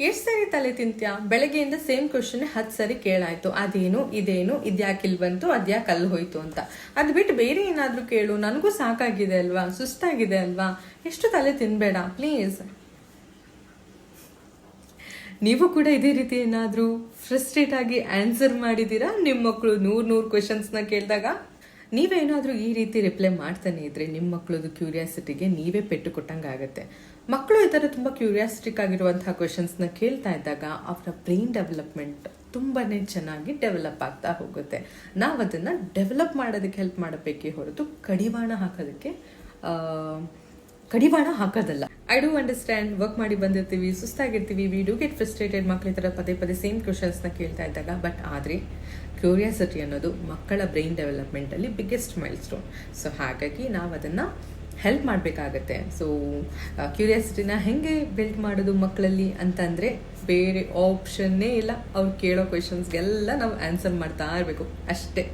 ಎಷ್ಟು ಸರಿ ತಲೆ ತಿಂತ್ಯಾ? ಬೆಳಗ್ಗೆಯಿಂದ ಸೇಮ್ ಕ್ವಶನ್ 10 ಸರಿ ಕೇಳಾಯ್ತು. ಅದೇನು ಇದೇನು ಇದ್ಯಾಕಿಲ್ ಬಂತು ಅದ್ಯಾಕೆ ಅಲ್ಲಿ ಹೋಯ್ತು ಅಂತ. ಅದು ಬಿಟ್ಟು ಬೇರೆ ಏನಾದ್ರೂ ಕೇಳು. ನನಗೂ ಸಾಕಾಗಿದೆ ಅಲ್ವಾ, ಸುಸ್ತಾಗಿದೆ ಅಲ್ವಾ. ಎಷ್ಟು ತಲೆ ತಿನ್ಬೇಡ ಪ್ಲೀಸ್. ನೀವು ಕೂಡ ಇದೇ ರೀತಿ ಏನಾದರೂ ಫ್ರಸ್ಟ್ರೇಟ್ ಆಗಿ ಆನ್ಸರ್ ಮಾಡಿದ್ದೀರಾ? ನಿಮ್ಮ ಮಕ್ಕಳು 100 ಕ್ವೆಶನ್ಸ್ನ ಕೇಳಿದಾಗ ನೀವೇನಾದರೂ ಈ ರೀತಿ ರಿಪ್ಲೈ ಮಾಡ್ತಾನೆ ಇದ್ರೆ ನಿಮ್ಮ ಮಕ್ಕಳದು ಕ್ಯೂರಿಯಾಸಿಟಿಗೆ ನೀವೇ ಪೆಟ್ಟು ಕೊಟ್ಟಂಗೆ ಆಗುತ್ತೆ. ಮಕ್ಕಳು ಈ ಥರ ತುಂಬ ಕ್ಯೂರಿಯಾಸಿಟಿಕ್ ಆಗಿರುವಂತಹ ಕ್ವೆಶನ್ಸ್ನ ಕೇಳ್ತಾ ಇದ್ದಾಗ ಅವರ ಬ್ರೈನ್ ಡೆವಲಪ್ಮೆಂಟ್ ತುಂಬಾ ಚೆನ್ನಾಗಿ ಡೆವಲಪ್ ಆಗ್ತಾ ಹೋಗುತ್ತೆ. ನಾವು ಅದನ್ನು ಡೆವಲಪ್ ಮಾಡೋದಕ್ಕೆ ಹೆಲ್ಪ್ ಮಾಡಬೇಕೇ ಹೊರತು ಕಡಿವಾಣ ಹಾಕೋದಲ್ಲ. ಐ ಡೂ ಅಂಡರ್ಸ್ಟ್ಯಾಂಡ್, ವರ್ಕ್ ಮಾಡಿ ಬಂದಿರ್ತೀವಿ, ಸುಸ್ತಾಗಿರ್ತೀವಿ, ವಿ ಡೂ ಗೆಟ್ ಫ್ರಸ್ಟ್ರೇಟೆಡ್ ಮಕ್ಕಳ ಥರ ಪದೇ ಸೇಮ್ ಕ್ವೆಶನ್ಸ್ನ ಕೇಳ್ತಾ ಇದ್ದಾಗ. ಬಟ್ ಆದರೆ ಕ್ಯೂರಿಯಾಸಿಟಿ ಅನ್ನೋದು ಮಕ್ಕಳ ಬ್ರೈನ್ ಡೆವಲಪ್ಮೆಂಟಲ್ಲಿ ಬಿಗ್ಗೆಸ್ಟ್ ಮೈಲ್ ಸ್ಟೋನ್. ಸೊ ಹಾಗಾಗಿ ನಾವು ಅದನ್ನು ಹೆಲ್ಪ್ ಮಾಡಬೇಕಾಗತ್ತೆ. ಸೊ ಕ್ಯೂರಿಯಾಸಿಟಿನ ಹೆಂಗೆ ಬಿಲ್ಡ್ ಮಾಡೋದು ಮಕ್ಕಳಲ್ಲಿ ಅಂತಂದರೆ ಬೇರೆ ಆಪ್ಷನ್ನೇ ಇಲ್ಲ. ಅವ್ರು ಕೇಳೋ ಕ್ವೆಶನ್ಸ್ಗೆಲ್ಲ ನಾವು ಆನ್ಸರ್ ಮಾಡ್ತಾ ಇರಬೇಕು ಅಷ್ಟೇ.